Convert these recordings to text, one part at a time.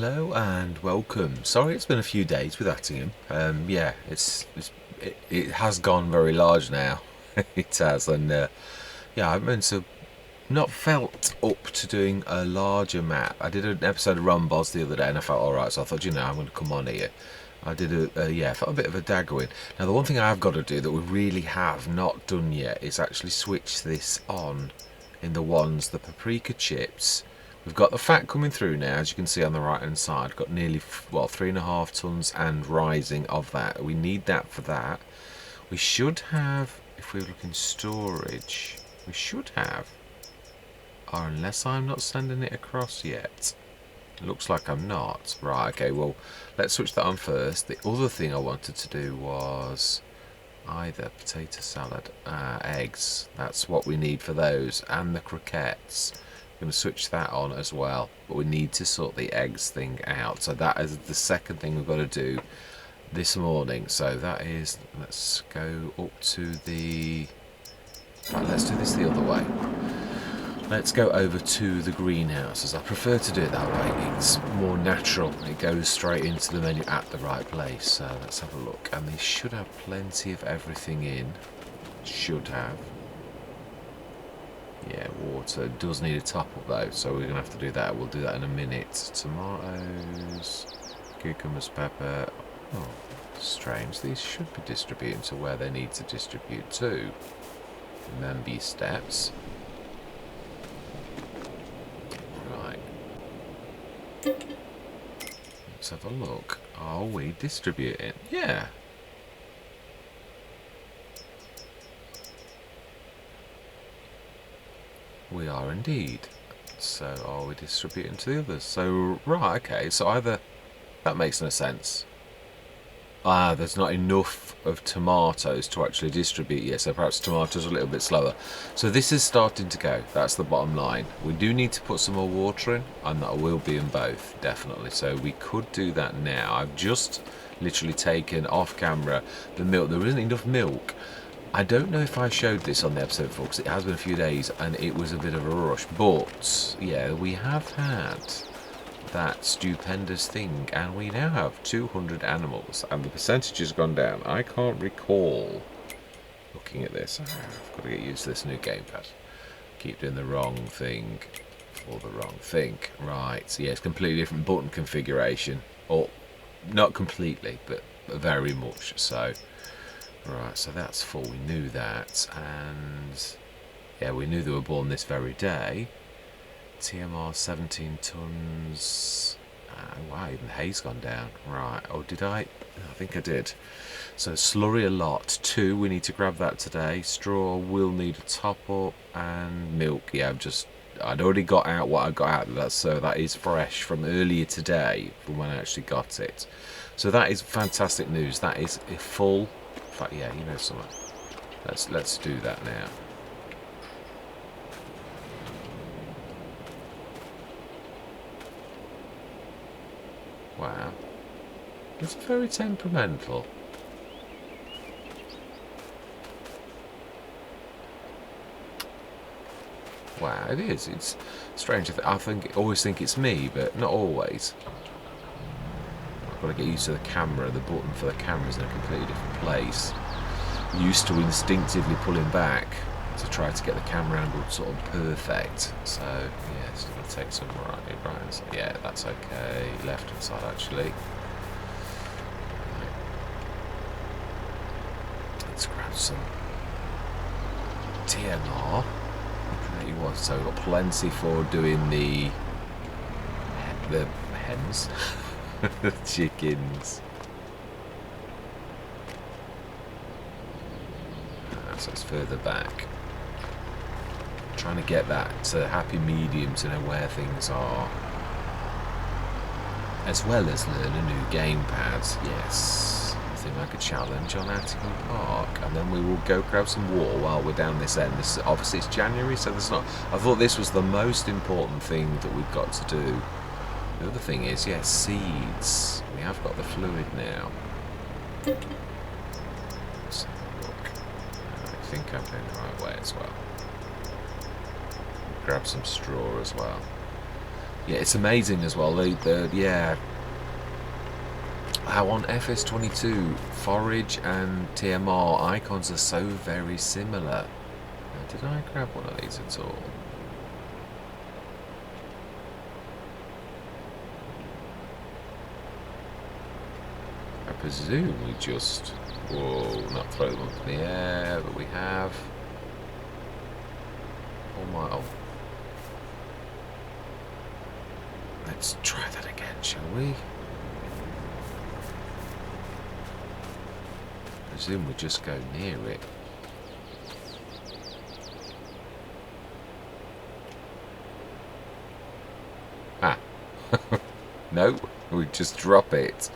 Hello and welcome. Sorry it's been a few days with Attingham. Yeah, it has gone very large now. It has, and yeah, I've been so not felt up to doing a larger map. I did an episode of Run Boss the other day and I felt alright, so I thought, I'm going to come on here. I did I felt a bit of a dagger in. Now the one thing I've got to do that we really have not done yet is actually switch this on in the ones, the paprika chips. We've got the fat coming through now, as you can see on the right hand side. Got nearly, well, 3.5 tons and rising of that. We need that for that. We should have, if we look in storage, we should have, or unless I'm not sending it across yet. Looks like I'm not. Right, okay, well, let's switch that on first. The other thing I wanted to do was either potato salad, eggs. That's what we need for those, and the croquettes. I'm going to switch that on as well, but we need to sort the eggs thing out. So that is the second thing we've got to do this morning. So that is, let's go up to the, right, let's do this the other way. Let's go over to the greenhouses. I prefer to do it that way. It's more natural. It goes straight into the menu at the right place. So let's have a look. And they should have plenty of everything in. Should have. Yeah, water does need a top up though, so we're gonna have to do that. We'll do that in a minute. Tomatoes, cucumbers, pepper. Oh, strange. These should be distributing to where they need to distribute to. Remember your steps. Right. Let's have a look. Are we distributing? Yeah. We are indeed. So are we distributing to the others? So, right, okay, so either, that makes no sense. There's not enough of tomatoes to actually distribute yet, so perhaps tomatoes are a little bit slower. So this is starting to go, that's the bottom line. We do need to put some more water in, and that will be in both, definitely. So we could do that now. I've just literally taken off camera the milk. There isn't enough milk. I don't know if I showed this on the episode before, because it has been a few days and it was a bit of a rush, but yeah, we have had that stupendous thing and we now have 200 animals and the percentage has gone down. I can't recall looking at this. I've got to get used to this new gamepad. Keep doing the wrong thing for the wrong thing. Right, so yeah, it's completely different button configuration, or not completely, but very much so. Right, so that's full, we knew that, and yeah, we knew they were born this very day. TMR 17 tons. Wow, even hay's gone down. Right, oh, did I? I think I did. So slurry a lot, 2, we need to grab that today. Straw will need a top up, and milk, yeah, I'd already got out what I got out of that, so that is fresh from earlier today, from when I actually got it. So that is fantastic news, that is a full. But yeah, you know something. Let's do that now. Wow. It's very temperamental. Wow, it is. It's strange. I always think it's me, but not always. I've got to get used to the camera. The button for the camera's in a completely different place. Used to instinctively pulling back to try to get the camera angle sort of perfect. So yeah, it's going to take some right. So, yeah, that's okay. Left hand side actually. Right. Let's grab some TMR. So we've got plenty for doing the hens. Chickens. So it's further back. Trying to get that happy medium to know where things are, as well as learn a new gamepad. Yes, nothing like a challenge on Attingham Park, and then we will go grab some water while we're down this end. Obviously it's January, so there's not. I thought this was the most important thing that we've got to do. The other thing is, yes, seeds. We have got the fluid now. Let's have a look. I think I'm going the right way as well. Grab some straw as well. Yeah, it's amazing as well. Yeah, how on FS22 forage and TMR icons are so very similar. Now, did I grab one of these at all? I presume we just, whoa, not throw them up in the air, but we have. Oh my, oh. Let's try that again, shall we? I presume we just go near it. Ah. No, we just drop it.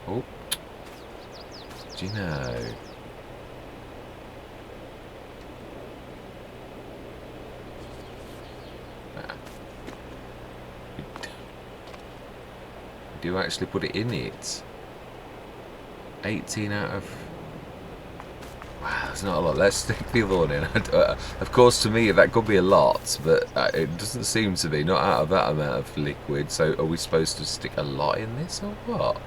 Oh. Do you know? Do actually put it in it. 18 out of... Wow, that's not a lot. Let's stick the other one in. Of course, to me, that could be a lot, but it doesn't seem to be. Not out of that amount of liquid. So are we supposed to stick a lot in this or what?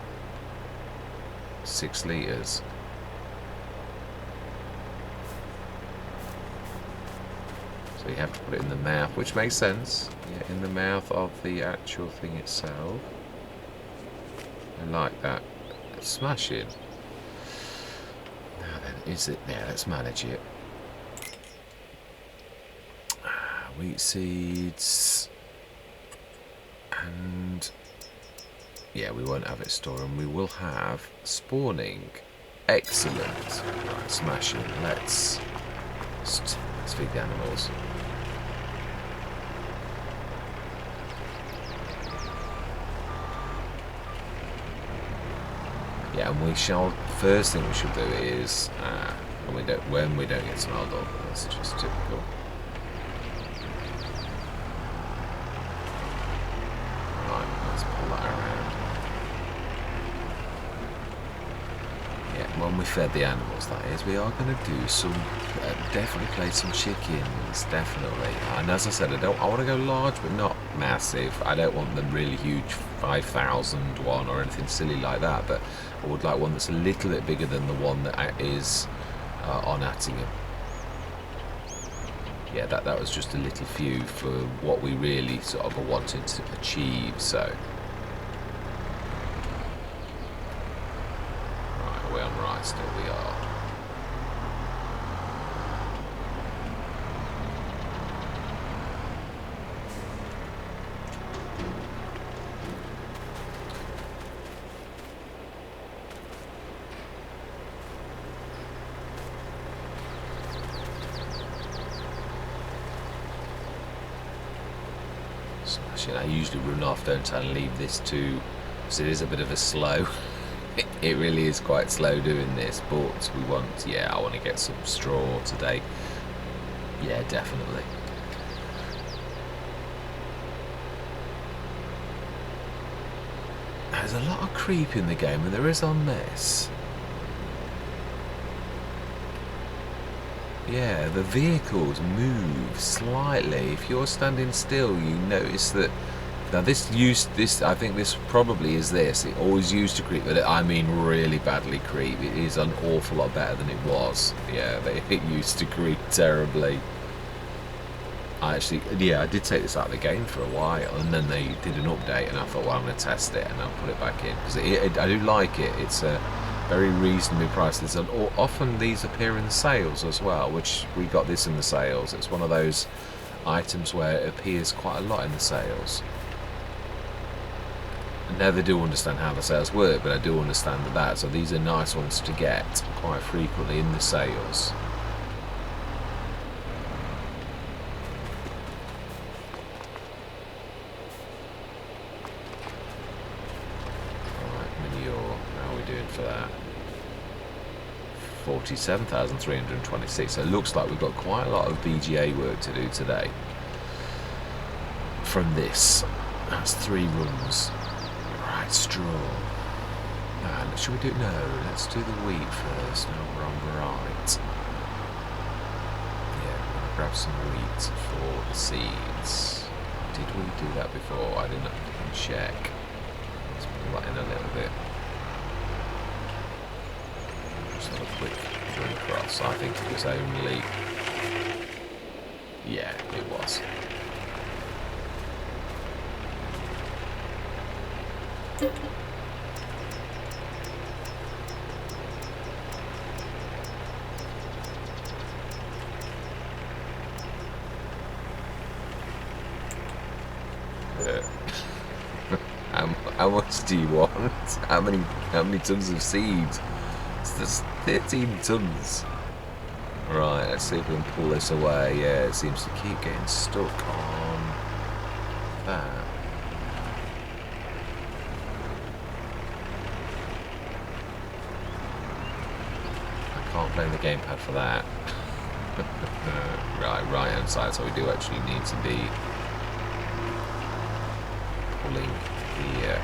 6 litres. So you have to put it in the mouth, which makes sense. Yeah, in the mouth of the actual thing itself. I like that. Smashing. Now then, is it there? Let's manage it. Wheat seeds. And yeah, we won't have it stored, and we will have spawning. Excellent. Right, smashing. Let's feed the animals. Yeah, and we shall. First thing we should do is when we don't get smelled of. That's just typical. Right, let's pull that around. Yeah, when we fed the animals, that is, we are going to do some. Definitely play some chickens, definitely. And as I said, I want to go large, but not massive. I don't want the really huge 5,000 one or anything silly like that, but I would like one that's a little bit bigger than the one that is on Attingham. Yeah, that was just a little few for what we really sort of wanted to achieve, so. Right, are we on right still? We are. I usually run off, don't I, and leave this to, because it is a bit of a slow. It really is quite slow doing this, but we want, yeah, I want to get some straw today. Yeah, definitely. There's a lot of creep in the game, and there is on this. Yeah, the vehicles move slightly. If you're standing still, you notice that. Now I think this probably is this. It always used to creep, but I mean really badly creep. It is an awful lot better than it was. Yeah, it used to creep terribly. I did take this out of the game for a while, and then they did an update, and I thought, well, I'm going to test it, and I'll put it back in because I do like it. It's a very reasonably priced. Often these appear in the sales as well, which we got this in the sales. It's one of those items where it appears quite a lot in the sales. I never do understand how the sales work, but I do understand that. So these are nice ones to get quite frequently in the sales. Alright, manure, how are we doing for that? 47,326. So it looks like we've got quite a lot of BGA work to do today. From this, that's 3 runs. Right, straw. And should we do it? No, let's do the wheat first. No, we're on right. Yeah, grab some wheat for the seeds. Did we do that before? I didn't check. Let's pull that in a little bit. Just have a quick run across. I think it was only... Yeah, it was. How much do you want? How many tons of seeds? There's 13 tons. Right, let's see if we can pull this away. Yeah, it seems to keep getting stuck on that. I can't blame the gamepad for that. right hand side, so we do actually need to be pulling here.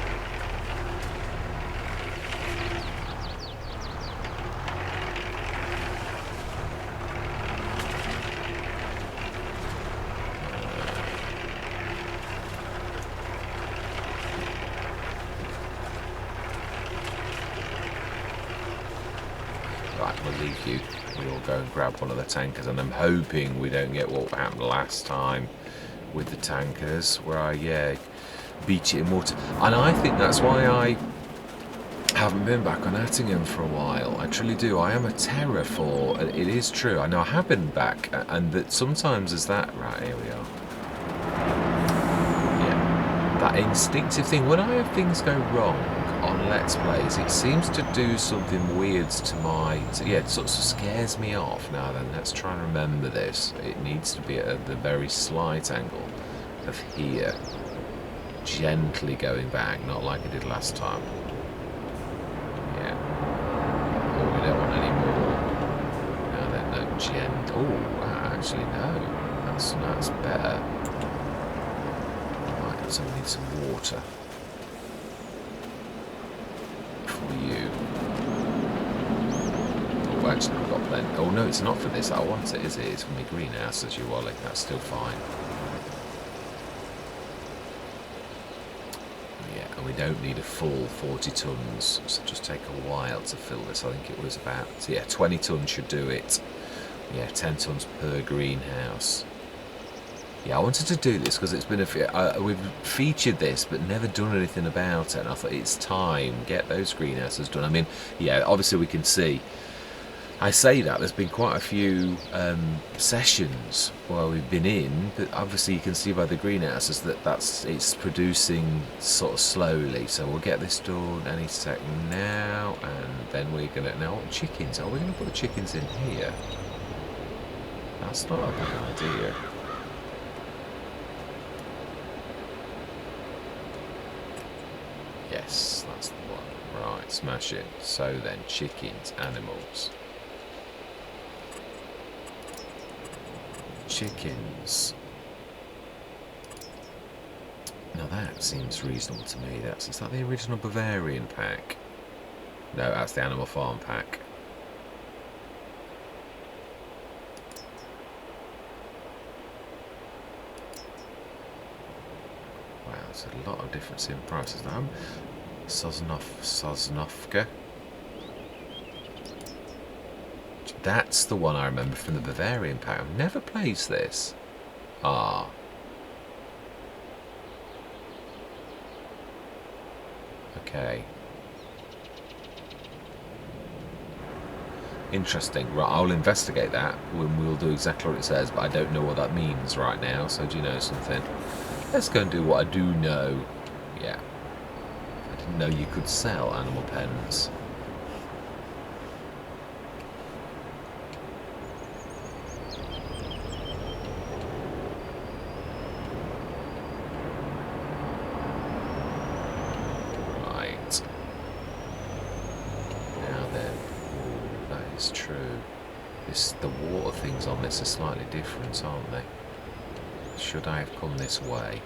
Right, we'll leave you. We'll go and grab one of the tankers, and I'm hoping we don't get what happened last time with the tankers, where I beach it in water. And I think that's why I haven't been back on Attingham for a while. I truly do. I am a terror for... It is true. I know I have been back, and that sometimes is that... Right, here we are. Yeah. That instinctive thing. When I have things go wrong on Let's Plays, it seems to do something weird to my... Yeah, it sort of scares me off. Now then, let's try and remember this. It needs to be at the very slight angle of here. Gently going back, not like I did last time. Yeah. Oh, we don't want any more. No, then no gent. Oh, actually no. That's better. Right, so we need some water. For you. Oh, actually we've got plenty. Oh no, it's not for this. I want it, is it? It's for my greenhouse, as you Wally. That's still fine. And we don't need a full 40 tons, so just take a while to fill this. I think it was about, 20 tons should do it. Yeah, 10 tons per greenhouse. Yeah, I wanted to do this because it's been we've featured this but never done anything about it, and I thought it's time, get those greenhouses done. I mean, yeah, obviously we can see, I say that there's been quite a few sessions while we've been in, but obviously you can see by the greenhouses that it's producing sort of slowly. So we'll get this done any second now, and then we're gonna chickens. Are we gonna put the chickens in here? That's not a good idea. Yes, that's the one. Right, smash it. So then, chickens, animals. Chickens. Now that seems reasonable to me. Is that the original Bavarian pack? No, that's the Animal Farm pack. Wow, there's a lot of difference in prices now. Sosnovka. That's the one I remember from the Bavarian pack. I've never played this. Ah. Okay. Interesting. Right, I'll investigate that when we'll do exactly what it says, but I don't know what that means right now, so do you know something? Let's go and do what I do know. Yeah. I didn't know you could sell animal pens. The water things on this are slightly different, aren't they? Should I have come this way?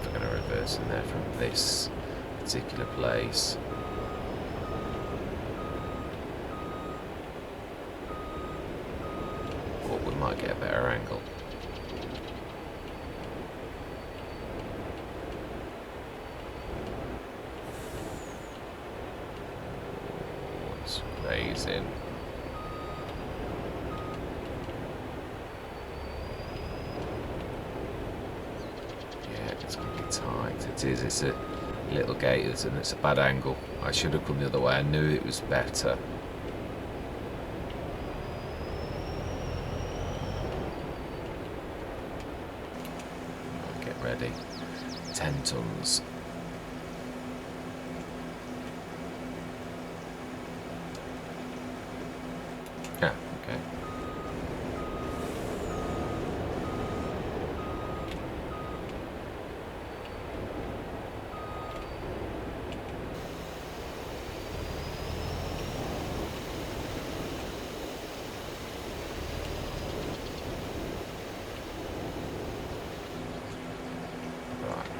never going to reverse in there from this particular place. But we might get a better angle. Oh, it's amazing. It's going to be tight. It is. It's a little gate, and it's a bad angle. I should have come the other way. I knew it was better. Get ready. 10 tons. Yeah, okay.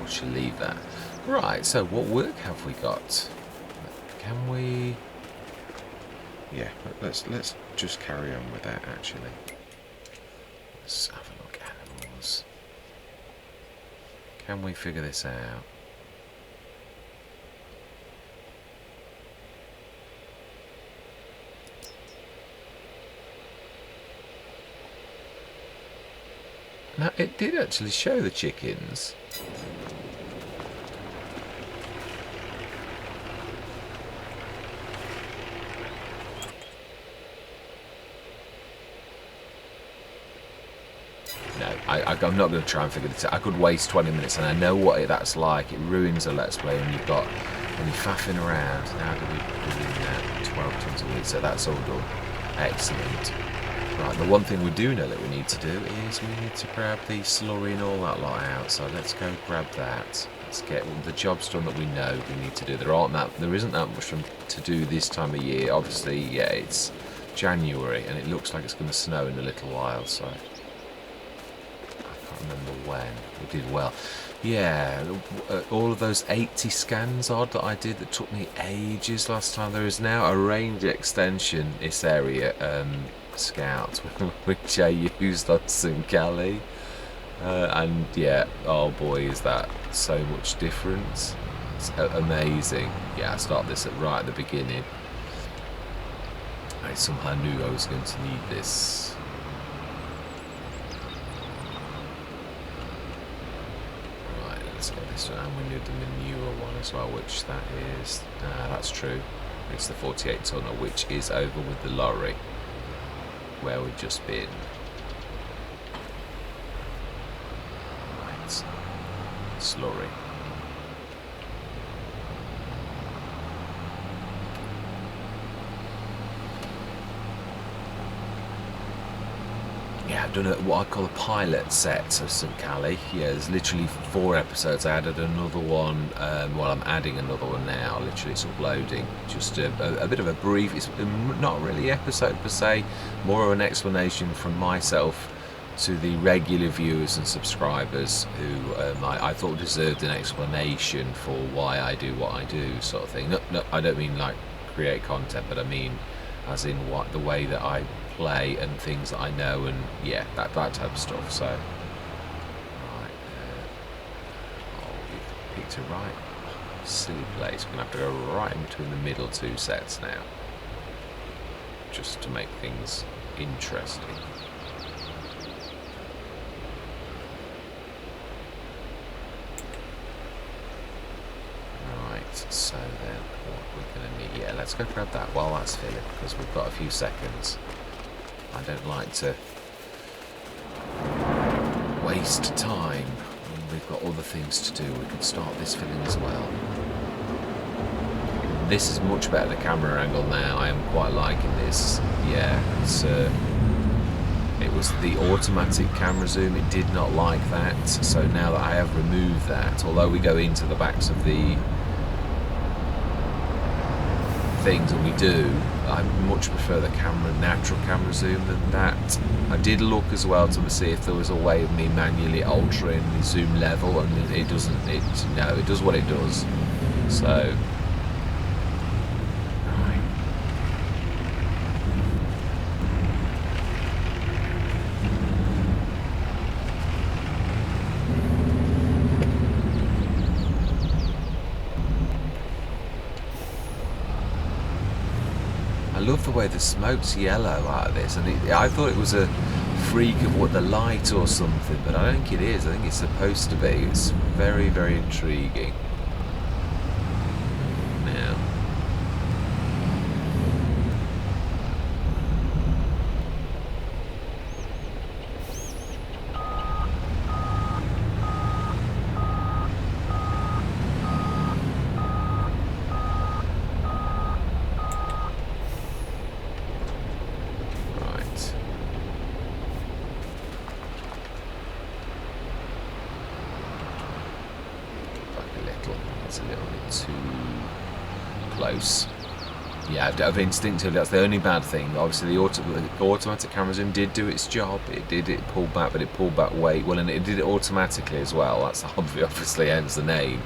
Should leave that. Right, so what work have we got? Can we... Yeah, let's just carry on with that actually. Let's have a look at animals. Can we figure this out? Now, it did actually show the chickens. I'm not going to try and figure this out. I could waste 20 minutes, and I know what that's like. It ruins a Let's Play when you're faffing around. Now do we do 12 tons a week, so that's all done. Excellent. Right, the one thing we do know that we need to do is we need to grab the slurry and all that lot out. So let's go grab that. Let's get the jobs done that we know we need to do. There isn't that much to do this time of year. Obviously, yeah, it's January, and it looks like it's going to snow in a little while, so... remember when we did well. Yeah, all of those 80 scans odd that I did that took me ages last time. There is now a range extension this area Scout which I used on St. Cali, and yeah, oh boy, is that so much difference. It's amazing. Yeah, I started this right at the beginning. I somehow knew I was going to need this. And we need the manure one as well, which that is, that's true, it's the 48 tonner, which is over with the lorry where we've just been. Right, slurry. Yeah, I've done what I call a pilot set of St. Cali. Yeah, there's literally 4 episodes. I added another one. Well, I'm adding another one now. Literally, it's uploading. Just a bit of a brief. It's not really an episode per se. More of an explanation from myself to the regular viewers and subscribers who I thought deserved an explanation for why I do what I do, sort of thing. No, I don't mean like create content, but I mean as in the way that I play and things that I know, and yeah, that type of stuff. So right, oh, we've picked a right silly place. We're gonna have to go right in between the middle 2 sets now, just to make things interesting. Right, so then what we're going to need, yeah, let's go grab that while that's filling, because we've got a few seconds. I don't like to waste time when we've got other things to do. We can start this filling as well. This is much better, the camera angle now. I am quite liking this. Yeah, it's it was the automatic camera zoom, it did not like that, so now that I have removed that, although we go into the backs of the things, and we do, I much prefer the natural camera zoom than that. I did look as well to see if there was a way of me manually altering the zoom level, and it doesn't. No, it does what it does. So. I love the way the smoke's yellow out of this, and I thought it was a freak of what the light or something, but I don't think it is. I think it's supposed to be. It's very, very intriguing. Now, it's a little bit too close. Yeah, instinctively, that's the only bad thing. Obviously, the automatic camera zoom did do its job. It pulled back, but it pulled back way well, and it did it automatically as well. That's obviously hence the name.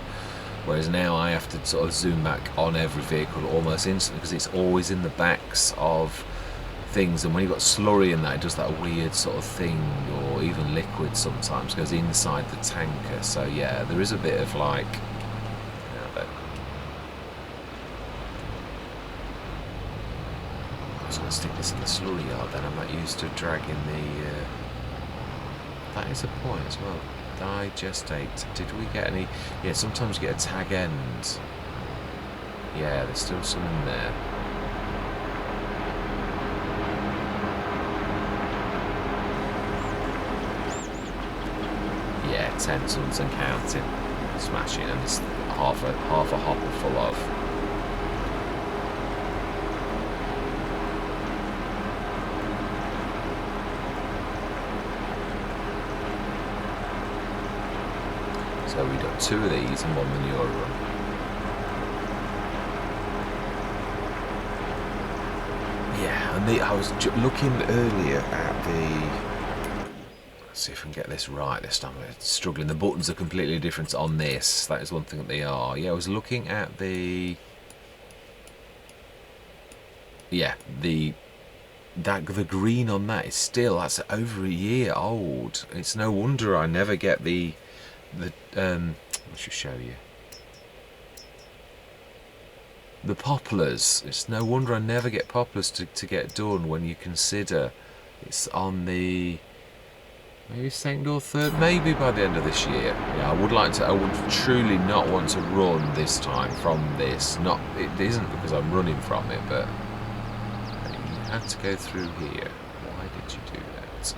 Whereas now I have to sort of zoom back on every vehicle almost instantly because it's always in the backs of things, and when you've got slurry in that, it does that weird sort of thing, or even liquid sometimes goes inside the tanker. So yeah, there is a bit of like. I'm going to stick this in the slurry yard, then I'm not used to dragging the. That is a point as well. Digestate. Did we get any? Yeah, sometimes you get a tag end. Yeah, there's still some in there. Yeah, 10 tons and counting. Smashing, and it's half a hopper full of. So we've got 2 of these and 1 manure run. Yeah, and I was looking earlier at the. Let's see if we can get this right this time. We're struggling. The buttons are completely different on this. That is one thing that they are. Yeah, I was looking at the. Yeah, the green on that is still, that's over a year old. It's no wonder I never get the. I should show you the poplars. It's no wonder I never get poplars to get done when you consider it's on the maybe 2nd or 3rd, maybe by the end of this year. Yeah, I would truly not want to run this time from this. Not, it isn't because I'm running from it, but you had to go through here. Why did you do that?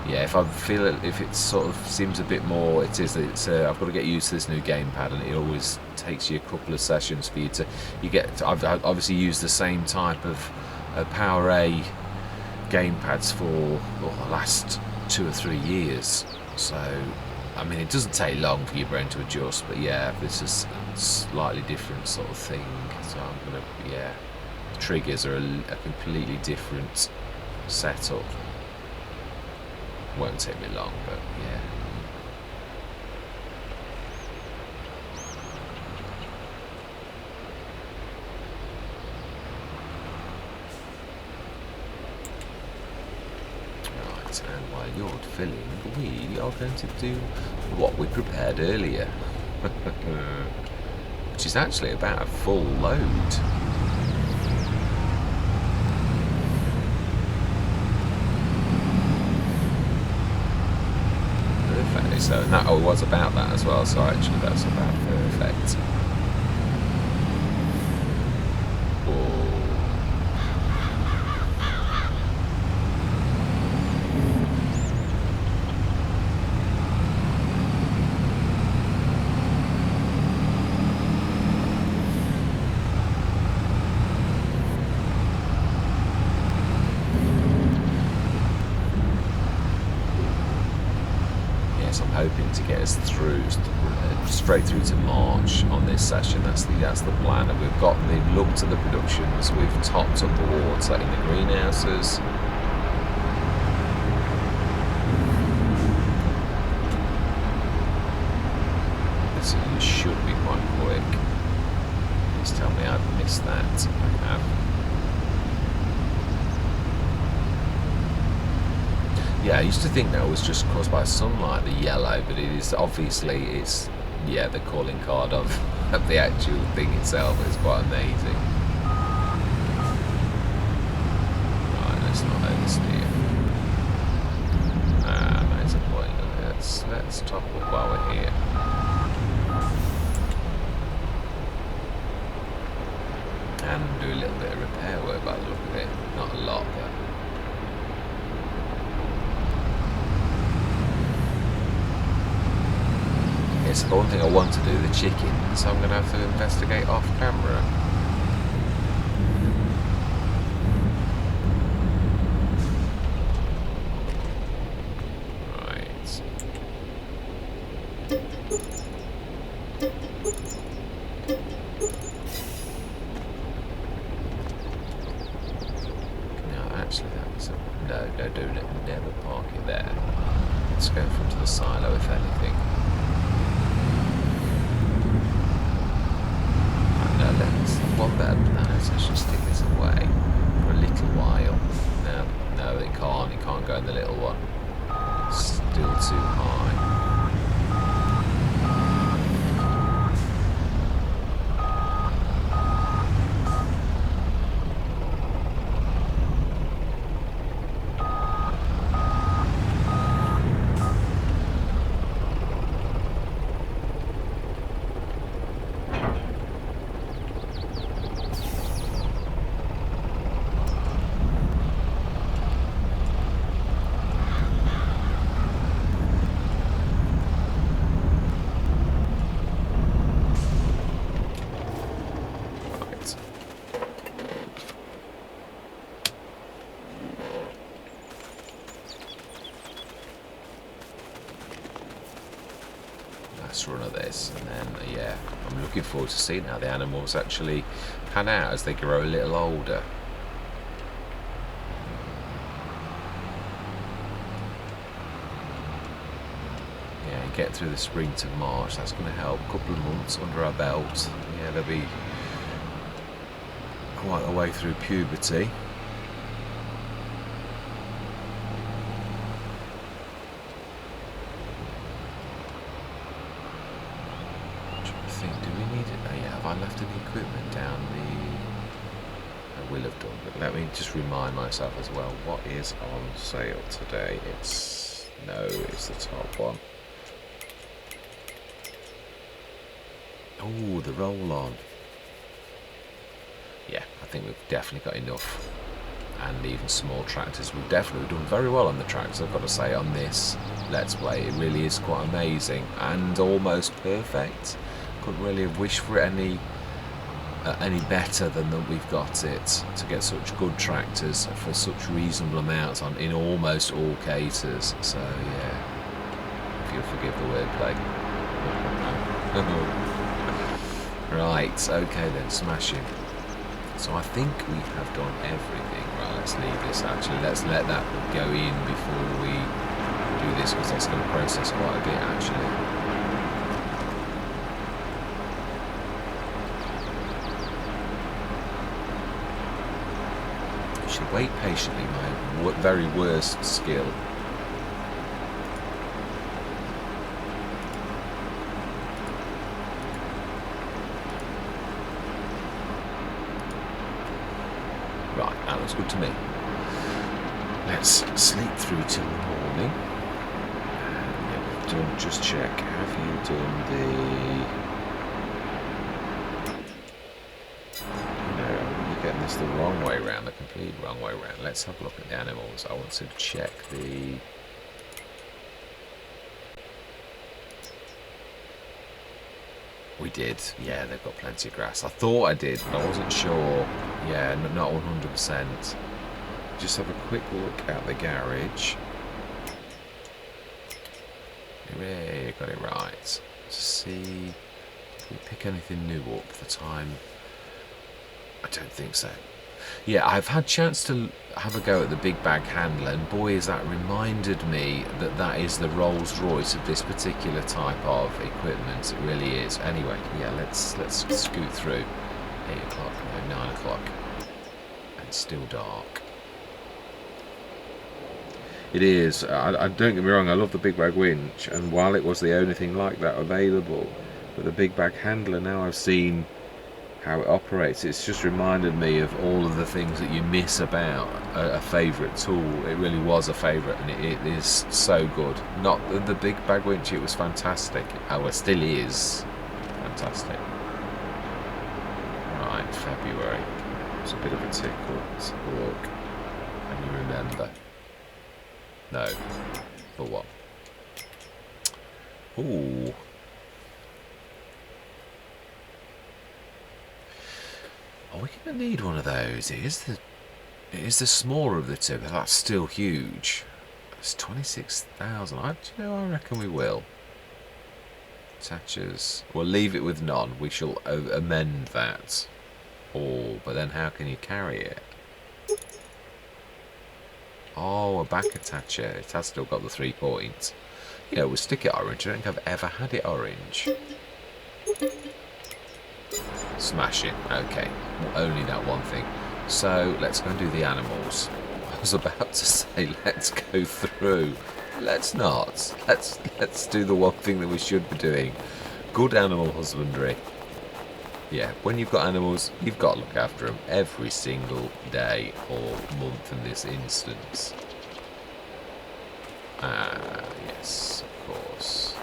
Yeah, if it sort of seems a bit more, I've got to get used to this new gamepad, and it always takes you a couple of sessions for you to, I've obviously used the same type of Power A gamepads for the last 2 or 3 years. So, I mean, it doesn't take long for your brain to adjust, but yeah, this is a slightly different sort of thing. So I'm going to, yeah, triggers are a completely different setup. Won't take me long, but yeah. Right, and while you're filling, we are going to do what we prepared earlier, which is actually about a full load. So, and that was about that as well, so actually that's about perfect. Right, so I'm hoping to get us through, straight through to March on this session. That's the plan. And they've looked at the productions. We've topped up the water in the greenhouses. So it should be quite quick. Please tell me I've missed that. I have. Yeah, I used to think that was just caused by sunlight, the yellow, but it is obviously the calling card of the actual thing itself is quite amazing. Right, let's not oversteer. There's a point. Let's top up while we're here. And do a little bit of repair work by the look of it. Not a lot, but. It's the one thing I want to do, the chicken, so I'm going to have to investigate off camera. Right. No, actually that was no, never park it there. Let's go in front of the silo if anything. One better plan is I should stick this away for a little while. No, it can't go in the little one. It's still too high. Run of this, and then I'm looking forward to seeing how the animals actually pan out as they grow a little older. Yeah, get through the spring to March, that's going to help. A couple of months under our belt. Yeah, they'll be quite a way through puberty. I left any equipment down the... I will have done, but let me just remind myself as well, what is on sale today? It's the top one. Oh, the roll-on. Yeah, I think we've definitely got enough. And even small tractors. We've definitely done very well on the tractors, I've got to say, on this Let's Play. It really is quite amazing and almost perfect. Couldn't really have wished for it any better than that we've got it, to get such good tractors for such reasonable amounts in almost all cases. So yeah, if you'll forgive the wordplay. Right, okay then, smashing. So I think we have done everything. Right, let's leave this actually. Let's let that go in before we do this, because that's going to process quite a bit actually. Wait patiently, my very worst skill. Right, that looks good to me. Let's sleep through till the morning. Don't just check. Have you done the... Getting this the wrong way round, the complete wrong way round. Let's have a look at the animals. I want to check the... We did. Yeah, they've got plenty of grass. I thought I did, but I wasn't sure. Yeah, not 100%. Just have a quick look at the garage. Yeah, got it right. Let's see if we pick anything new up for the time. I don't think so. Yeah, I've had a chance to have a go at the big bag handler, and boy, has that reminded me that that is the Rolls Royce of this particular type of equipment. It really is. Anyway, yeah, let's scoot through. 8 o'clock, no, 9 o'clock, and it's still dark. It is. I don't get me wrong. I love the big bag winch, and while it was the only thing like that available, but the big bag handler, now I've seen how it operates, it's just reminded me of all of the things that you miss about a favourite tool. It really was a favourite, and it is so good. Not the big bag winch, it was fantastic. Oh, it still is fantastic. Right, February. It's a bit of a tickle. Let's have a look. Can you remember? No. For what? Ooh. Oh, we're going to need one of those. It is the smaller of the two, but that's still huge. It's 26,000. I reckon we will. Attachers. We'll leave it with none. We shall amend that. Oh, but then how can you carry it? Oh, a back attacher. It has still got the 3 points. You know, we'll stick it orange. I don't think I've ever had it orange. Smash it. Okay. Well, only that one thing. So, let's go and do the animals. I was about to say, let's go through. Let's not. Let's do the one thing that we should be doing. Good animal husbandry. Yeah, when you've got animals, you've got to look after them every single day or month in this instance. Ah, yes, of course.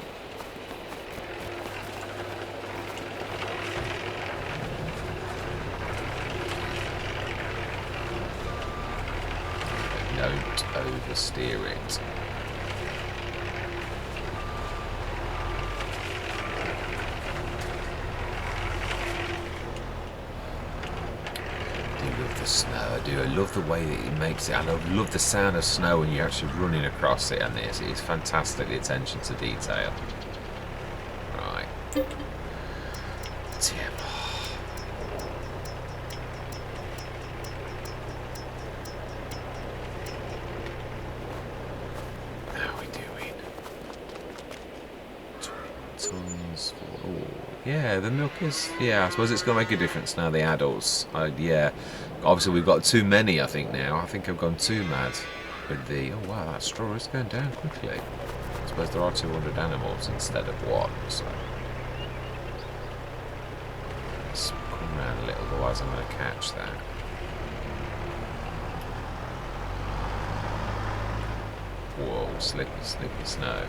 Don't oversteer it. The snow, I do. I love the way that it makes it. I love the sound of snow when you're actually running across it, and this is fantastic. The attention to detail. Right. Tim. How are we doing? 20 tons. Oh, yeah. The milk is. Yeah, I suppose it's going to make a difference now. The adults. Yeah. Obviously, we've got too many, I think, now. I think I've gone too mad with the... Oh, wow, that straw is going down quickly. I suppose there are 200 animals instead of one, so... Let's come around a little, otherwise I'm going to catch that. Whoa, slippy, slippy snow.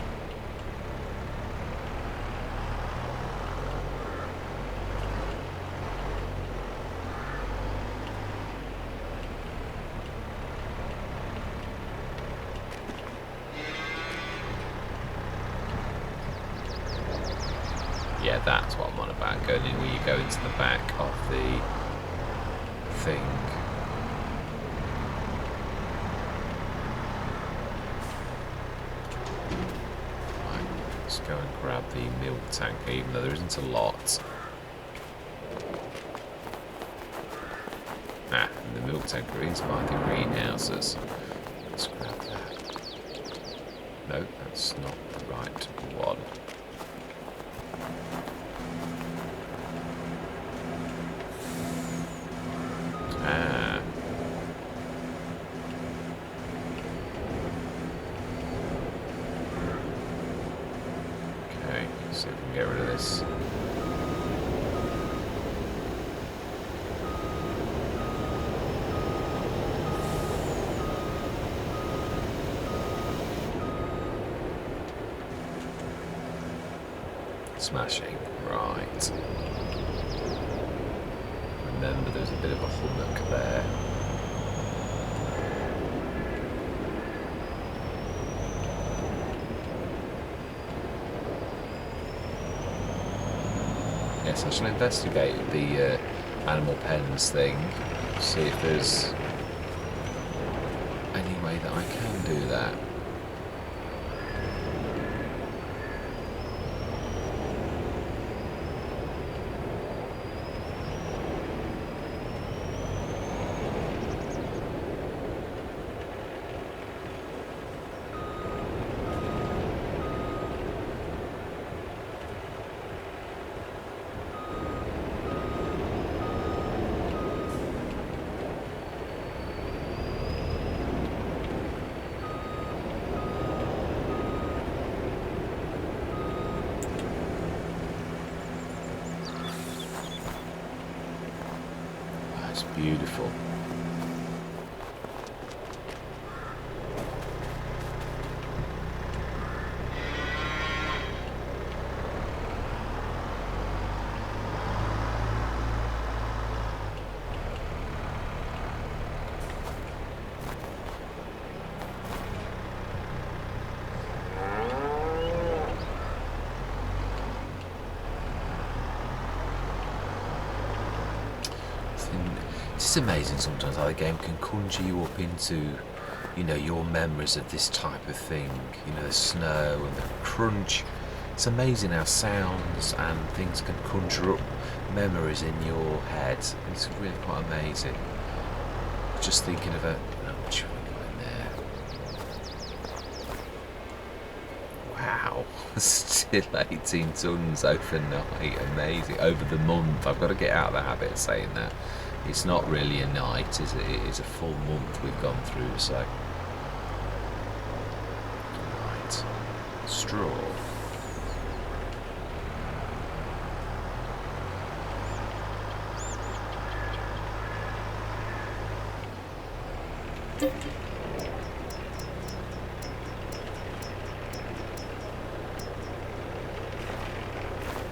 Yeah, that's what I'm on about, going in where you go into the back of the thing. Right, let's go and grab the milk tank, even though there isn't a lot. Ah, and the milk tank is by the greenhouses. Let's grab that. No, that's not the right one. Okay, see if we can get rid of this. Smashing, right. Remember, there's a bit of a hummock there. Yes, I shall investigate the animal pens thing, see if there's any way that I can do that. Beautiful. It's amazing sometimes how the game can conjure you up into, you know, your memories of this type of thing. You know, the snow and the crunch. It's amazing how sounds and things can conjure up memories in your head. It's really quite amazing. Just thinking of a... Oh, what should we got in there? Wow. Still 18 tons overnight. Amazing. Over the month. I've got to get out of the habit of saying that. It's not really a night, is it? It is a full month we've gone through, so... Right. Straw.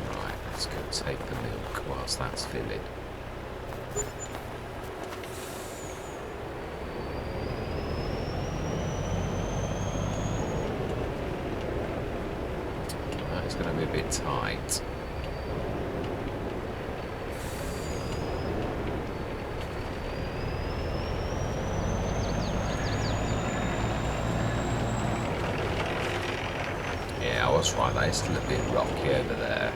Right, let's go take the milk whilst that's filling. It's going to be a bit tight. Yeah, I was right, that is still a bit rocky over there.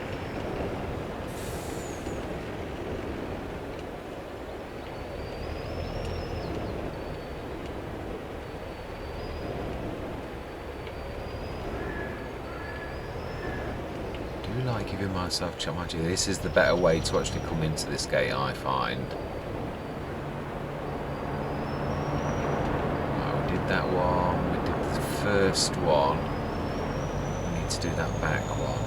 Like giving myself challenge. This is the better way to actually come into this gate, I find. Right, we did that one, we did the first one. We need to do that back one.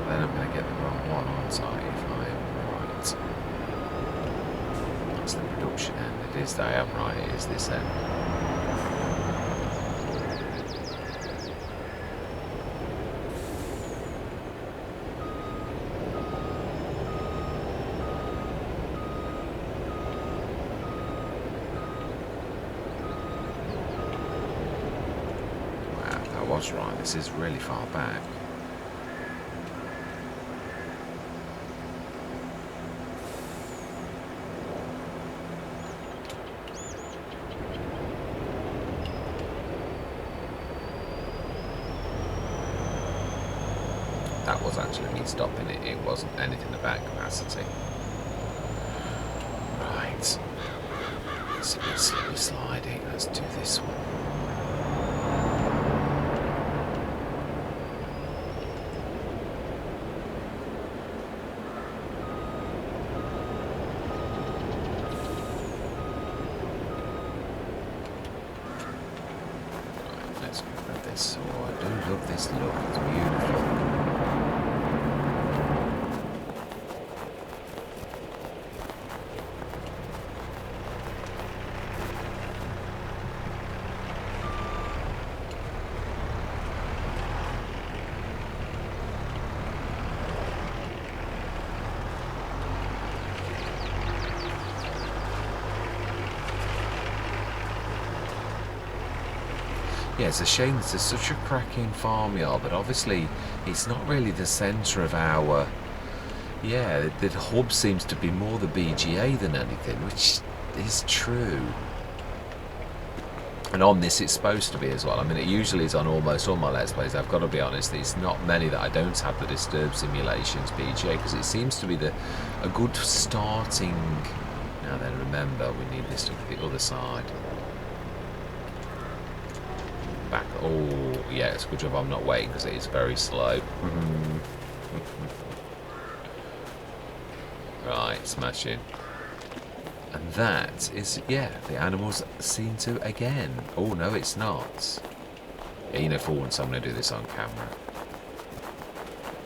Then I'm going to get the wrong one, aren't I, if I'm right? That's the production end. It is, I am right, it is this end. Wow, that was right. This is really far back. That was actually me stopping it. It wasn't anything about capacity. Right. It's a bit slippery sliding. Let's do this one. Right, let's go with this. Oh, I do love this look. It's beautiful. Yeah, it's a shame this is such a cracking farmyard, but obviously it's not really the centre of our... Yeah, the hub seems to be more the BGA than anything, which is true. And on this it's supposed to be as well. I mean, it usually is on almost all my Let's Plays, I've got to be honest. There's not many that I don't have the Disturbed Simulations BGA, because it seems to be a good starting Now then, remember, we need this to the other side. Back. Oh, yeah, it's a good job I'm not waiting because it is very slow. Right, smashing. And that is, yeah, the animals seem to again. Oh, no, it's not. Yeah, you know, for once I'm going to do this on camera.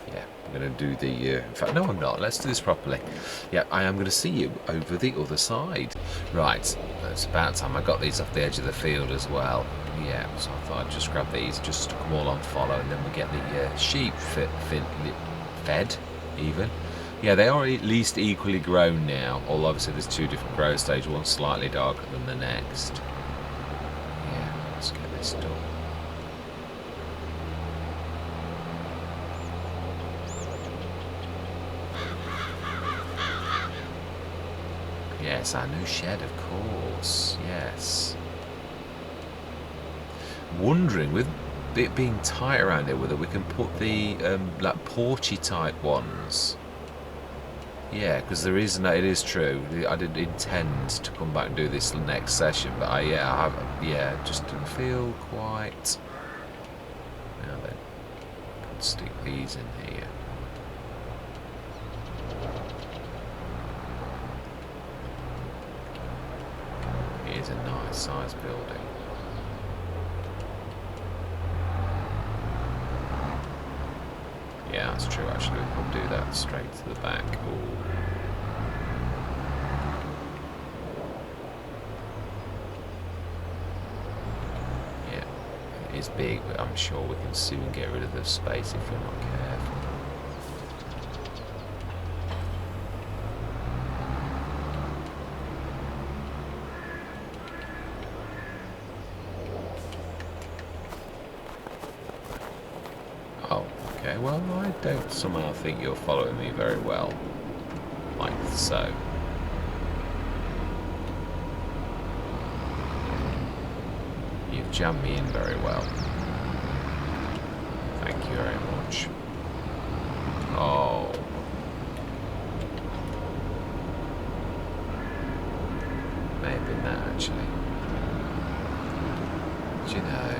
Yeah, I'm going to do the... in fact, no, I'm not. Let's do this properly. Yeah, I am going to see you over the other side. Right, it's about time. I got these off the edge of the field as well. Yeah, so I thought I'd just grab these, just stick them all on follow, and then we get the sheep fed, even. Yeah, they are at least equally grown now, although obviously there's two different growth stages, one slightly darker than the next. Yeah, let's get this done. Yes, our new shed, of course, yes. Wondering, with it being tight around here, whether we can put the like porchy type ones. Yeah, because there is no. It is true. I didn't intend to come back and do this next session, but I just didn't feel quite. Now then, let's stick these in here. Here's a nice size building. Yeah, that's true, actually. We could do that straight to the back. Ooh. Yeah, it is big, but I'm sure we can soon get rid of the space if we're not careful. Oh, okay, well, I don't somehow think you're following me very well. Like so. You've jammed me in very well. Thank you very much. Oh. May have been that, actually. Do you know...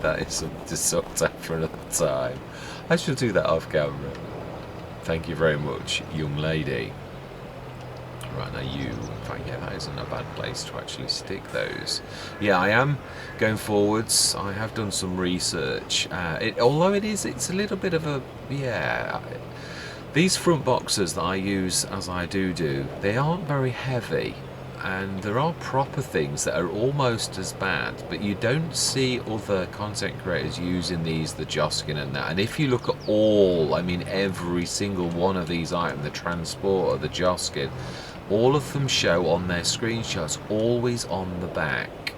that is something to sort out for another time. I shall do that off camera. Thank you very much, young lady. Right, now you... In fact, yeah, that isn't a bad place to actually stick those. Yeah, I am going forwards. I have done some research. Although it's a little bit of a... Yeah... These front boxes that I use, as I do, they aren't very heavy. And there are proper things that are almost as bad, but you don't see other content creators using these, the Joskin and that. And if you look at all, I mean every single one of these items, the Transporter, the Joskin, all of them show on their screenshots always on the back.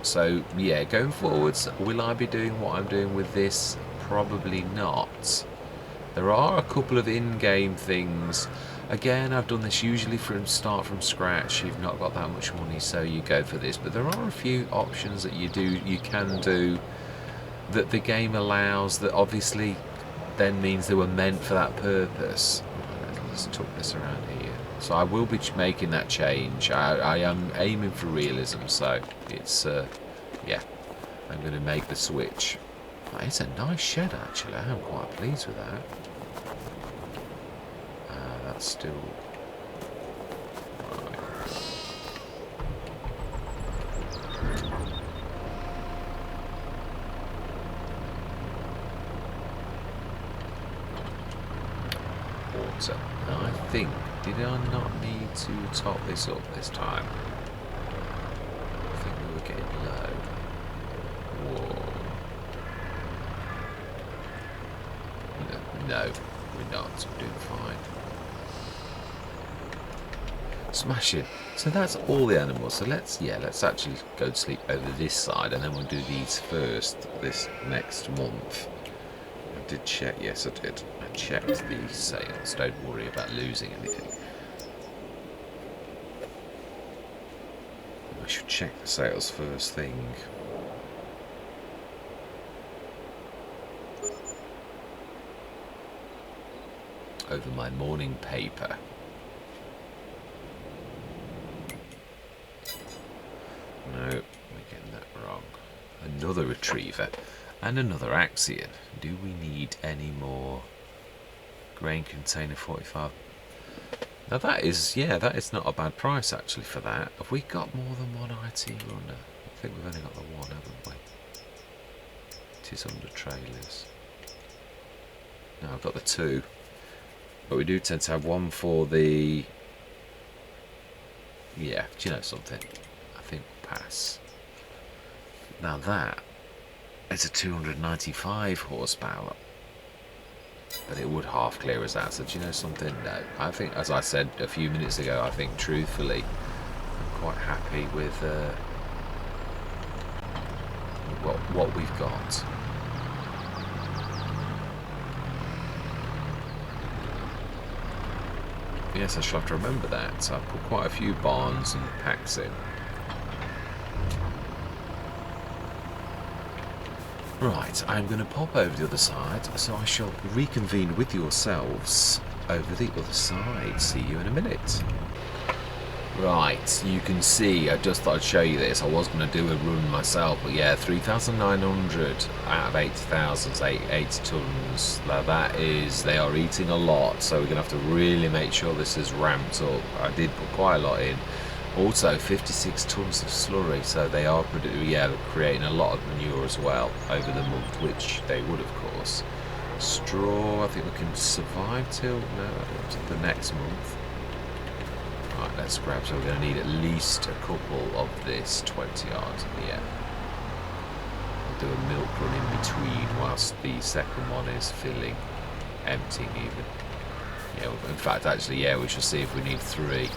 So yeah, going forwards, will I be doing what I'm doing with this? Probably not. There are a couple of in-game things. Again, I've done this usually start from scratch. You've not got that much money, so you go for this. But there are a few options that you can do that the game allows that obviously then means they were meant for that purpose. Let's tuck this around here. So I will be making that change. I am aiming for realism, so it's yeah, I'm going to make the switch. It's a nice shed, actually. I am quite pleased with that. That's still... Right. Water. Now, I think, did I not need to top this up this time? I think we were getting low. Whoa. No, we're not. We're doing fine. Smash it. So that's all the animals. So let's actually go to sleep over this side, and then we'll do these first this next month. I did check. Yes, I did. I checked the sales. Don't worry about losing anything. I should check the sales first thing. Over my morning paper. another retriever, and another Axion. Do we need any more grain container 45? Now that is, yeah, that is not a bad price actually for that. Have we got more than one IT runner? I think we've only got the one, haven't we? It is under trailers. No, I've got the two. But we do tend to have one for the... Yeah, do you know something? I think we'll pass. Now that is a 295 horsepower. But it would half clear us out. So do you know something? No. I think, as I said a few minutes ago, I think truthfully, I'm quite happy with what we've got. Yes, I shall have to remember that. So I've put quite a few barns and packs in. Right, I'm going to pop over the other side, so I shall reconvene with yourselves over the other side. See you in a minute. Right, you can see, I just thought I'd show you this. I was going to do a run myself, but yeah, 3,900 out of 8,000, 80 tons. Now that is, they are eating a lot, so we're going to have to really make sure this is ramped up. I did put quite a lot in. Also, 56 tons of slurry, so they are creating a lot of manure as well over the month, which they would, of course. Straw, I think we can survive till the next month. Right, let's grab, so we're going to need at least a couple of this 20 yards, yeah. We'll do a milk run in between whilst the second one is filling, emptying even. Yeah, in fact, actually, yeah, we shall see if we need 3.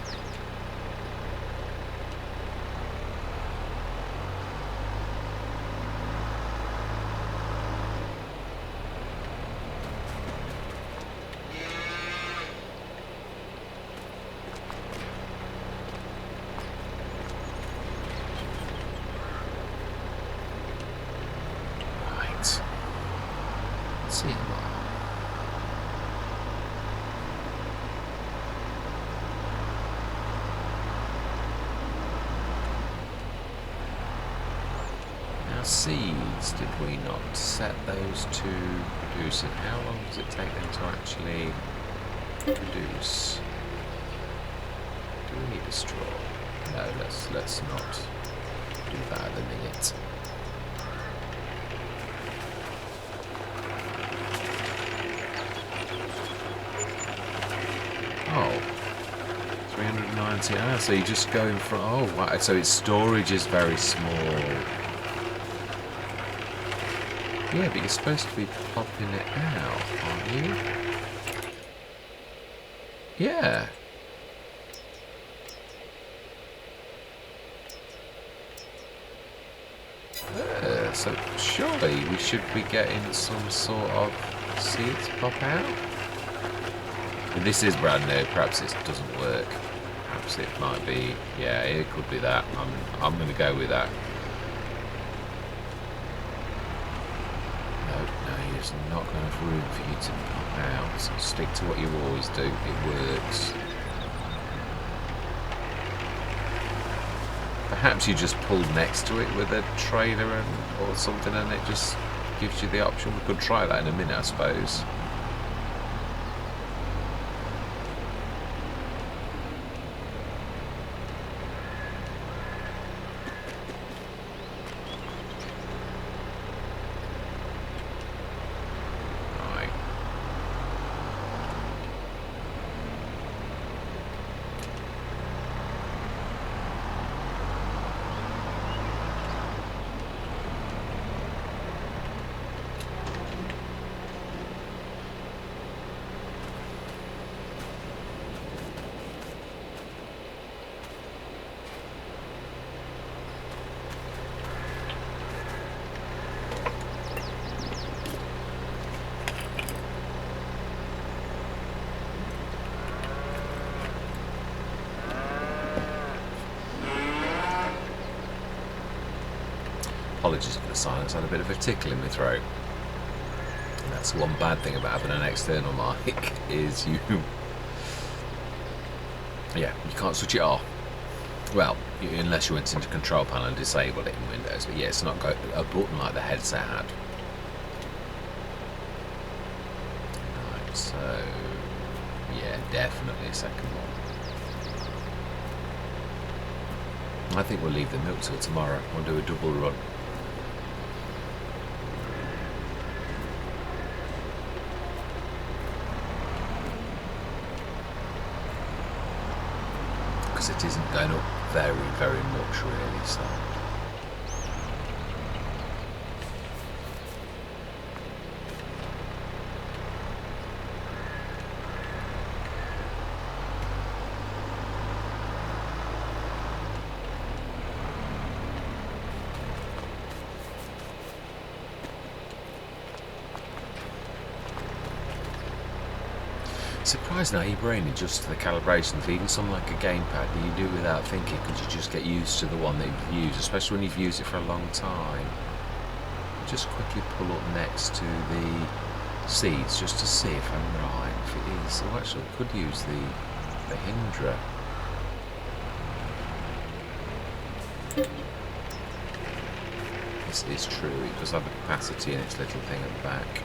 Seeds, did we not set those to producing? How long does it take them to actually produce? Do we need a straw? No, let's not do that at the minute. Oh, 390. Ah, so you just go in front. Oh, wow. So its storage is very small. Yeah, but you're supposed to be popping it out, aren't you? Yeah. So surely we should be getting some sort of seeds pop out. And this is brand new. Perhaps it doesn't work. Perhaps it might be. Yeah, it could be that. I'm going to go with that. There's not enough room for you to pop out, so stick to what you always do, it works. Perhaps you just pull next to it with a trailer or something and it just gives you the option. We could try that in a minute, I suppose. Apologies for the silence, I had a bit of a tickle in my throat. And that's one bad thing about having an external mic, is you can't switch it off. Well, unless you went into control panel and disabled it in Windows. But yeah, it's not got a button like the headset had. Right, so yeah, definitely a second one. I think we'll leave the milk till tomorrow. We'll do a double run. Because it isn't going up very, very much really, so. Surprised now your brain adjusts to the calibration of even something like a gamepad that you do without thinking, because you just get used to the one that you've used, especially when you've used it for a long time. Just quickly pull up next to the seats just to see if I'm right, if it is. Oh, actually I could use the Hindra. This is true, it does have the capacity in its little thing at the back.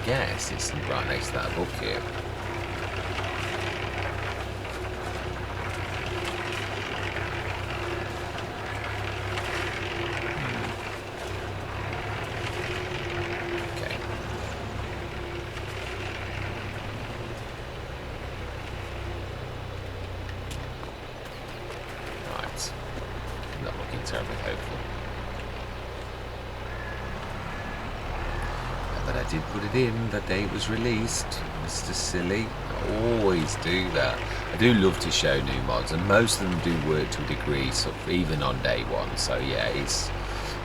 Yes, it's right next to that bucket. Okay. Right. Not looking terribly hopeful. But I did put it in the day it was released, Mr. Silly. I always do that. I do love to show new mods, and most of them do work to a degree, sort of even on day one. So yeah, it's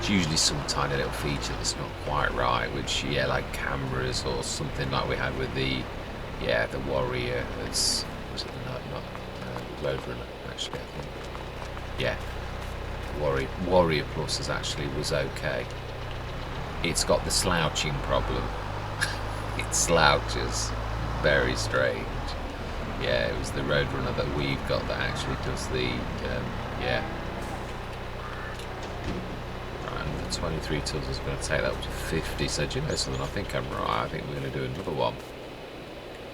usually some tiny little feature that's not quite right, which yeah, like cameras or something like we had with the Warrior. Was it not Rover actually? I think yeah, Warrior Plus was okay. It's got the slouching problem. It slouches. Very strange. Yeah, it was the Roadrunner that we've got that actually does the, yeah. Right, and the 23 tons is going to take that up to 50, so do you know something? I think I'm right. I think we're going to do another one.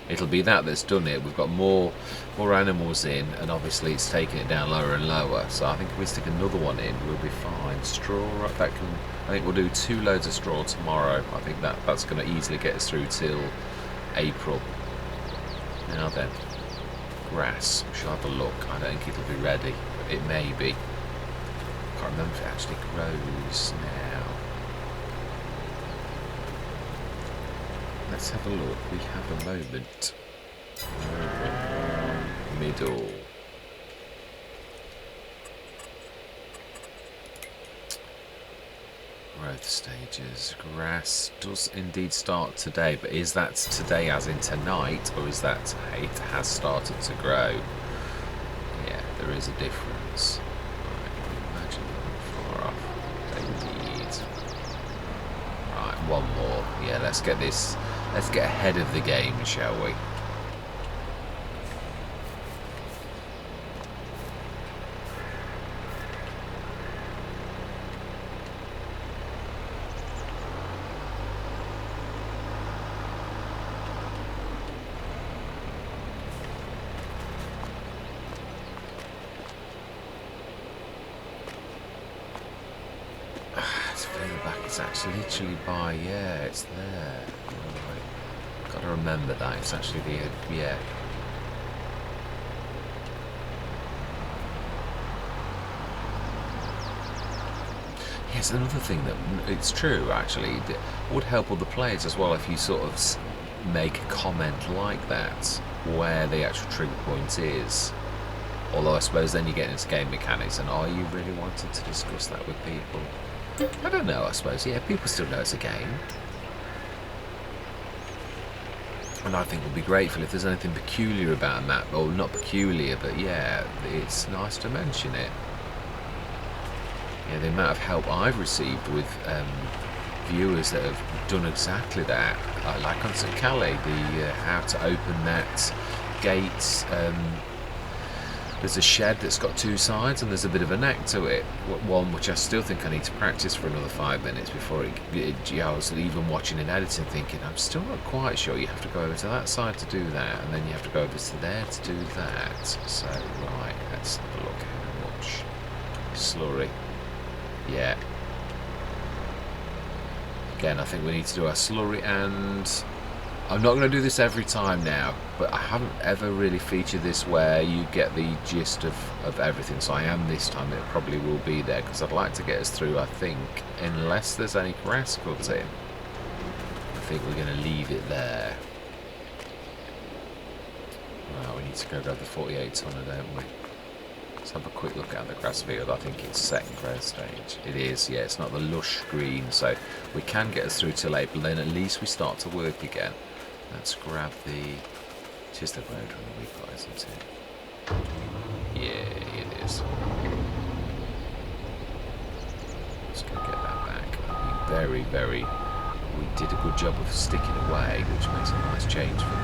It'll be that's done it. We've got more animals in, and obviously it's taking it down lower and lower. So I think if we stick another one in, we'll be fine. Straw, right? I think we'll do 2 loads of straw tomorrow. I think that's going to easily get us through till April. Now then, grass. We shall have a look. I don't think it'll be ready, but it may be. Can't remember if it actually grows now. Let's have a look. We have a moment. Middle. Growth stages. Grass does indeed start today, but is that today as in tonight, or is that it has started to grow? Yeah, there is a difference. Right, imagine far off. Indeed. Right, one more. Yeah, let's get this. Let's get ahead of the game, shall we? It's further back. It's actually literally by, yeah, it's there. Right. Got to remember that. It's actually the, yeah. Yes, another thing that, it's true actually, it would help other players as well if you sort of make a comment like that, where the actual trigger point is. Although I suppose then you get into game mechanics, and are you really wanting to discuss that with people? I don't know, I suppose, yeah, people still know it's a game. And I think we'll be grateful if there's anything peculiar about a map, or not peculiar, but yeah, it's nice to mention it. Yeah, the amount of help I've received with viewers that have done exactly that. Like on St. Calais, the how to open that gate. There's a shed that's got two sides and there's a bit of a neck to it. One which I still think I need to practice for another 5 minutes before I was even watching and editing thinking, I'm still not quite sure. You have to go over to that side to do that, and then you have to go over to there to do that. So, right, let's have a look how much slurry. Yeah. Again, I think we need to do our slurry, and I'm not going to do this every time now, but I haven't ever really featured this where you get the gist of everything, so I am this time. It probably will be there, because I'd like to get us through, I think, unless there's any grass cut in. I think we're going to leave it there. Well, we need to go grab the 48 tonner, don't we? Let's have a quick look at the grass field. I think it's second growth stage. It is, yeah, it's not the lush green, so we can get us through till April, then at least we start to work again. Let's grab the... It is the road runner we've got, isn't it? Yeah, it is. Let's go get that back. Very, very... We did a good job of sticking away, which makes a nice change for me.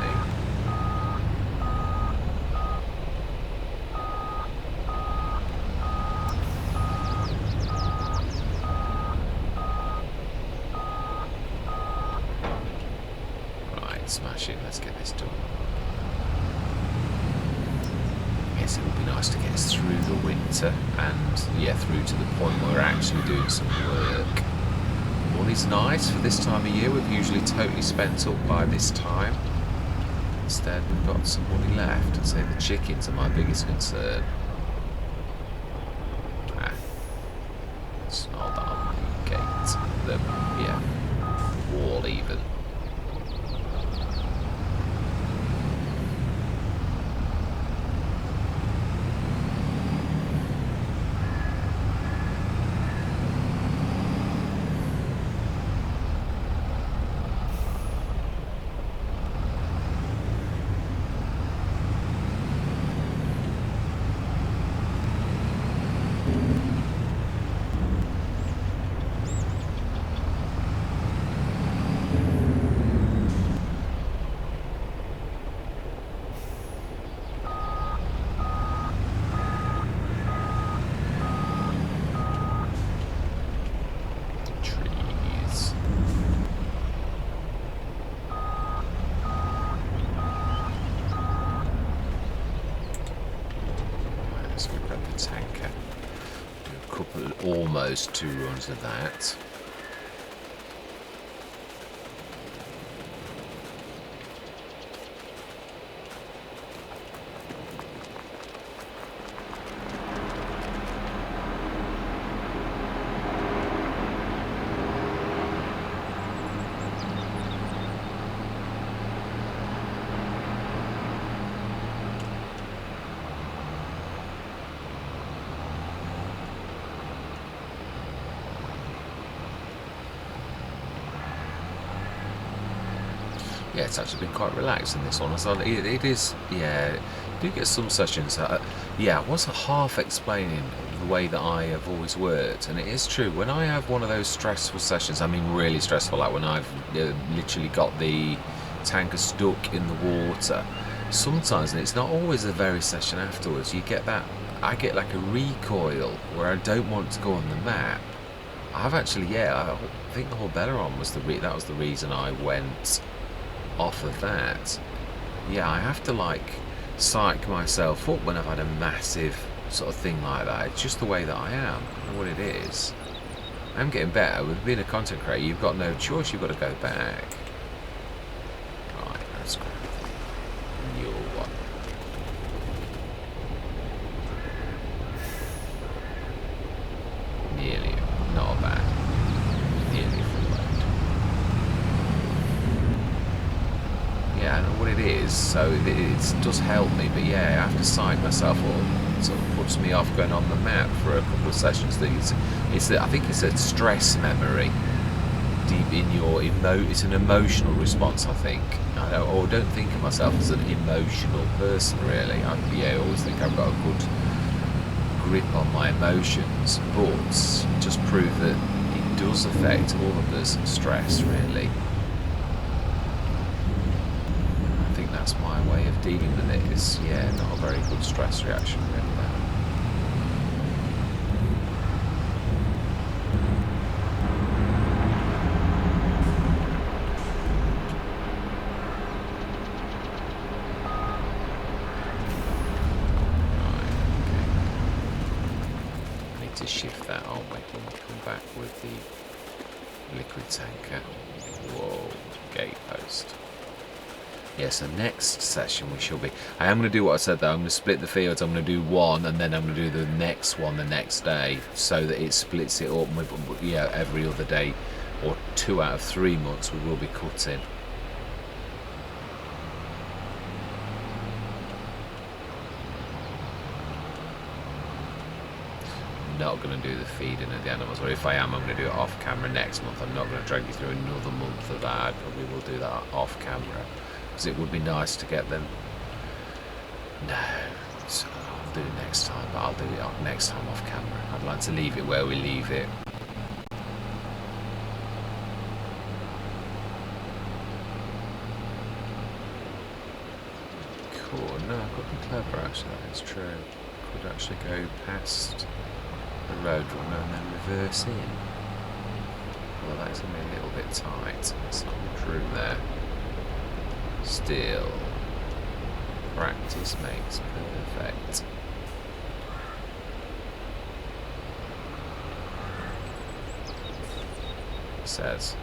Smashing, let's get this done. Yes, it would be nice to get us through the winter and, yeah, through to the point where we're actually doing some work. Money's nice for this time of year. We've usually totally spent up by this time. Instead, we've got some money left. I'd say the chickens are my biggest concern. It's not that on the gate. The, yeah, wall even. Almost 2 runs of that. Yeah, it's actually been quite relaxed in this one. So it is, yeah, you do get some sessions that, yeah, I wasn't half explaining the way that I have always worked, and it is true, when I have one of those stressful sessions, I mean really stressful, like when I've literally got the tanker stuck in the water, sometimes, and it's not always the very session afterwards, you get that, I get like a recoil where I don't want to go on the map. I've actually, yeah, I think the whole Belleron was that was the reason I went off of that. Yeah, I have to like psych myself up when I've had a massive sort of thing like that. It's just the way that I am, and what it is. I'm getting better. With being a content creator, you've got no choice, you've got to go back. Right, that's great. Your one. Nearly, not bad. Nearly full load. Yeah, I know what it is, so it does help me, but yeah, I have to psych myself up. It sort of puts me off going on the map for a couple of sessions. I think it's a stress memory deep in your it's an emotional response, I think. I don't think of myself as an emotional person, really. I always think I've got a good grip on my emotions, but just prove that does affect all of us stress, really. I think that's my way of dealing with it. Is not a very good stress reaction, really. To shift that on when we come back with the liquid tanker. Whoa, gate post. Yeah, so next session we shall be... I am going to do what I said though. I'm going to split the fields. I'm going to do one and then I'm going to do the next one the next day so that it splits it up. Every other day or 2 out of 3 months we will be cutting. Not going to do the feeding of the animals, or if I am, I'm going to do it off camera next month. I'm not going to drag you through another month of that. I probably will do that off camera because it would be nice to get them. No, so I'll do it next time, but I'll do it next time off camera. I'd like to leave it where we leave it. Cool. No, I've got to be clever actually. That is true. Could actually go past the road runner and then reverse in. Well, that's going to be a little bit tight. There's not much room there. Still, practice makes perfect. It says.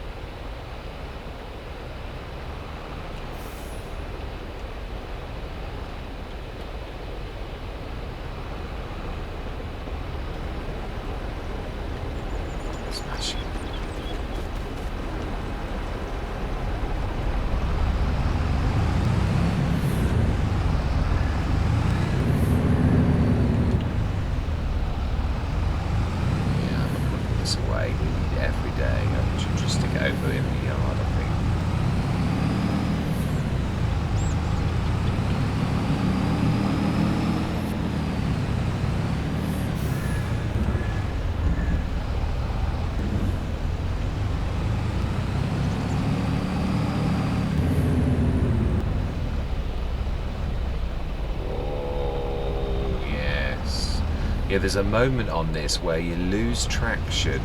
Yeah, there's a moment on this where you lose traction.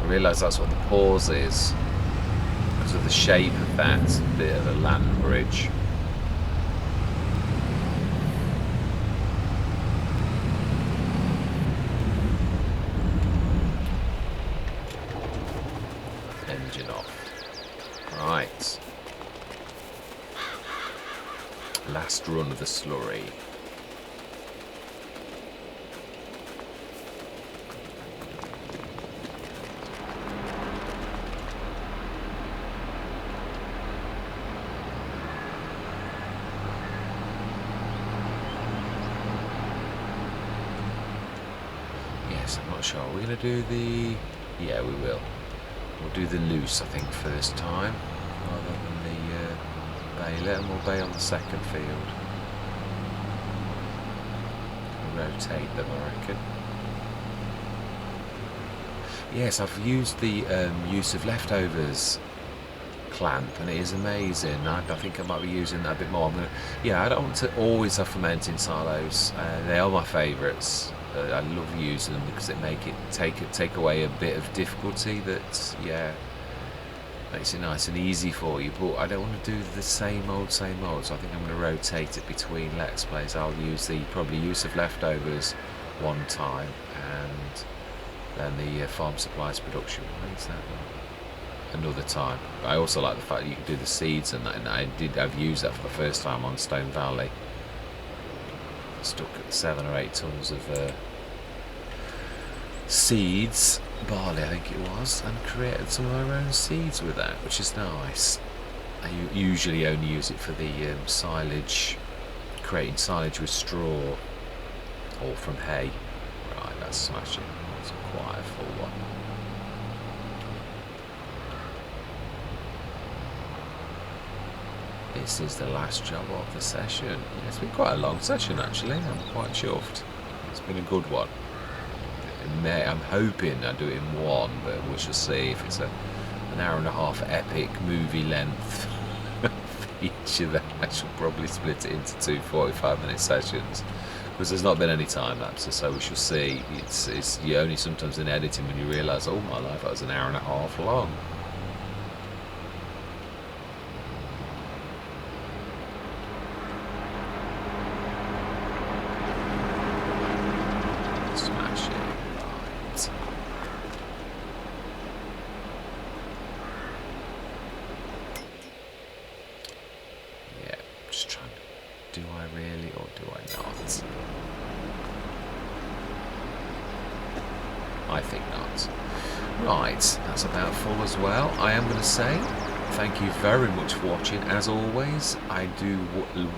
I realise that's what the pause is because of the shape of that bit of a land bridge. Engine off. Right. Last run of the slurry. I'm not sure. Are we going to do the... Yeah, we will. We'll do the loose, I think, first time, rather than the baler, and we'll bay on the second field. We'll rotate them, I reckon. Yes, I've used the use of leftovers clamp, and it is amazing. I think I might be using that a bit more. I don't want to always have fermenting silos. They are my favourites. I love using them because take away a bit of difficulty that makes it nice and easy for you. But I don't want to do the same old, so I think I'm going to rotate it between Let's Plays. I'll use the probably use of leftovers one time, and then the farm supplies production. Where's that one? Another time. I also like the fact that you can do the seeds and that, and I've used that for the first time on Stone Valley. Stuck at 7 or 8 tons of seeds, barley I think it was, and created some of our own seeds with that, which is nice. I usually only use it for the silage, creating silage with straw or from hay. Right, that's smashing. It's quite a full one. This is the last job of the session. Yeah, it's been quite a long session actually. I'm quite chuffed. It's been a good one. I'm hoping I do it in one, but we shall see if it's an hour and a half epic movie length feature. Then I shall probably split it into two 45-minute sessions, because there's not been any time lapses, so we shall see. It's you only sometimes in editing when you realise, oh my life, that was an hour and a half long. Do I really, or do I not? I think not. Right, that's about full as well. I am going to say thank you very much for watching. As always, I do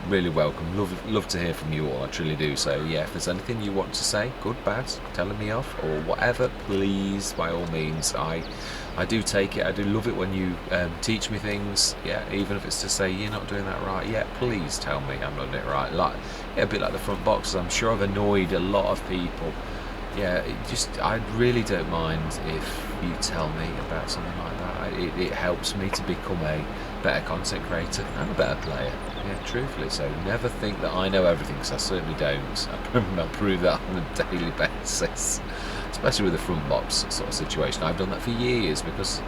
really welcome, love to hear from you all. I truly do. So yeah, if there's anything you want to say, good, bad, telling me off, or whatever, please, by all means. I do take it. I do love it when you teach me things. Yeah, even if it's to say you're not doing that right. Yeah, please tell me I'm not doing it right. Like, yeah, a bit like the front boxes. I'm sure I've annoyed a lot of people. Yeah, I really don't mind if you tell me about something like that. It helps me to become a better content creator and a better player. Yeah, truthfully. So never think that I know everything, because I certainly don't. I prove that on a daily basis. Especially with the front box sort of situation. I've done that for years, because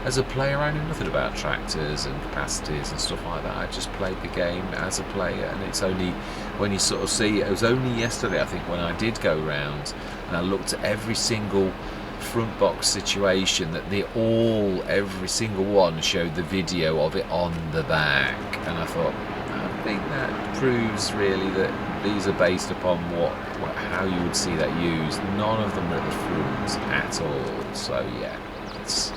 as a player I knew nothing about tractors and capacities and stuff like that. I just played the game as a player, and it's only when you sort of see, it was only yesterday I think when I did go round and I looked at every single front box situation that every single one showed the video of it on the back, and I thought, I think that proves really that these are based upon how you would see that used. None of them are at the front at all. So yeah, it's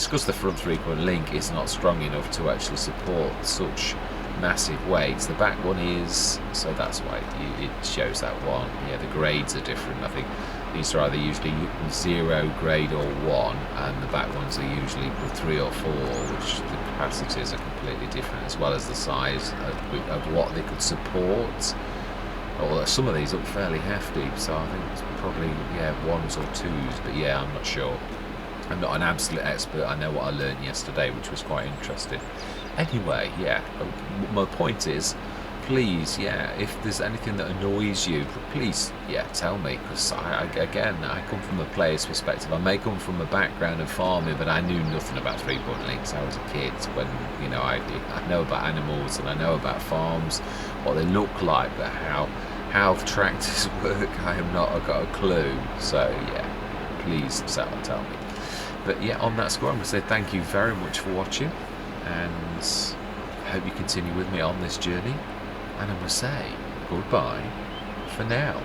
because the front three-point link is not strong enough to actually support such massive weights. The back one is, so that's why it shows that one. Yeah, the grades are different. I think these are either usually 0 grade or 1, and the back ones are usually 3 or 4, which the capacities are completely different, as well as the size of what they could support. Although some of these look fairly hefty, so I think it's probably, yeah, 1s or 2s, but yeah, I'm not sure. I'm not an absolute expert. I know what I learned yesterday, which was quite interesting. Anyway, yeah, my point is, please, yeah, if there's anything that annoys you, please, yeah, tell me, because again, I come from a player's perspective. I may come from a background of farming, but I knew nothing about three-point links. I was a kid when, you know, I know about animals and I know about farms, what they look like, but how tractors work, I have not got a clue. So yeah, please tell me. But yeah, on that score, I'm going to say thank you very much for watching, and I hope you continue with me on this journey. And I'm going to say goodbye for now.